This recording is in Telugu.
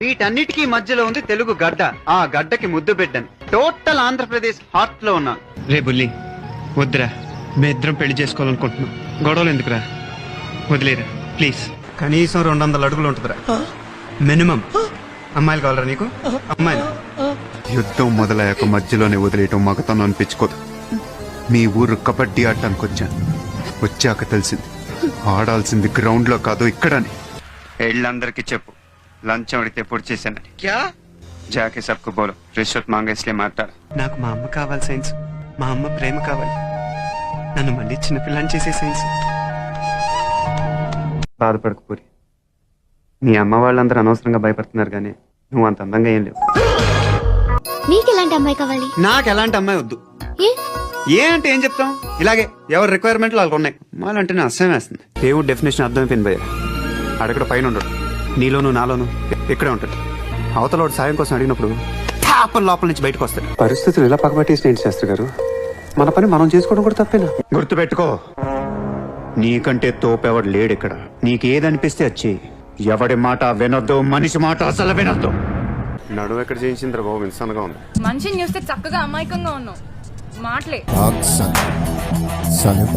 వీటన్నిటికీ మధ్యలో ఉంది తెలుగు గడ్డ. ఆ గడ్డకి ముద్దు బిడ్డను. టోటల్ ఆంధ్రప్రదేశ్ హార్ట్ లో ఉన్నాను. రే బుల్లి, వద్దురా, మీ ఇద్దరం పెళ్లి చేసుకోవాలనుకుంటున్నాం. గొడవలు ఎందుకురా, వదిలేరా ప్లీజ్. కనీసం 200 అడుగులు ఉంటుందిరా మినిమం. అమ్మాయిలు కావాలరా నీకు? అమ్మాయిలు యుద్ధం మొదలయ్యాక మధ్యలోనే వదిలేయటం మగతనం అనిపించుకోదు. మీ ఊరు కబడ్డీ ఆడటానికి వచ్చాక తెలిసింది ఆడాల్సింది గ్రౌండ్ లో కాదు ఇక్కడని. వీళ్ళందరికీ చెప్పు, లంచం అడిగితే పొడి చేశానని. జాకే సబ్కు బోలో, రిశ్వత్ మాంగా ఇస్లే మాట్లాడ. నాకు మా అమ్మ కావాలి సైన్స్, మా అమ్మ ప్రేమ కావాలి. నన్ను మళ్ళీ చిన్నపిల్లని చేసే సైన్స్. బాధపడకు పూరి, మీ అమ్మ వాళ్ళందరూ అనవసరంగా భయపడుతున్నారు, కానీ నువ్వు అంత అందంగా ఏం లేవు. నీకు ఎలాంటి అమ్మాయి కావాలి? నాకు ఎలాంటి అమ్మాయి వద్దు. ఏ ఏ అంటే ఏం చెప్తాం, ఇలాగే ఎవరి రిక్వైర్మెంట్లు వాళ్ళకు ఉన్నాయి. మాలంటేనే అసహ్యం వేస్తుంది. దేవుడు డెఫినేషన్ అర్థమైపోయింది భయ్య. అడగడ పైన ఉండడు, నీలోను నాలోను ఇక్కడే ఉంటాడు. అవతల సాయం కోసం అడిగినప్పుడు లోపల నుంచి బయటకు వస్తాడు. పరిస్థితులు ఇలా పక్కబట్టేసి ఏంటి శాస్త్రి గారు? మన పని మనం చేసుకోవడం కూడా తప్పేనా? గుర్తుపెట్టుకో, నీకంటే తోపెవడు లేడు ఇక్కడ. నీకేదనిపిస్తే వచ్చి ఎవడి మాట వినొద్దు, మనిషి మాట అసలు వినొద్దు. నడువు ఎక్కడ చేయించిందిరా బాబు, ఇన్సాన్గా ఉంది. మనిషిని చూస్తే చక్కగా అమాయకంగా ఉన్నావు, మాటలే. Son of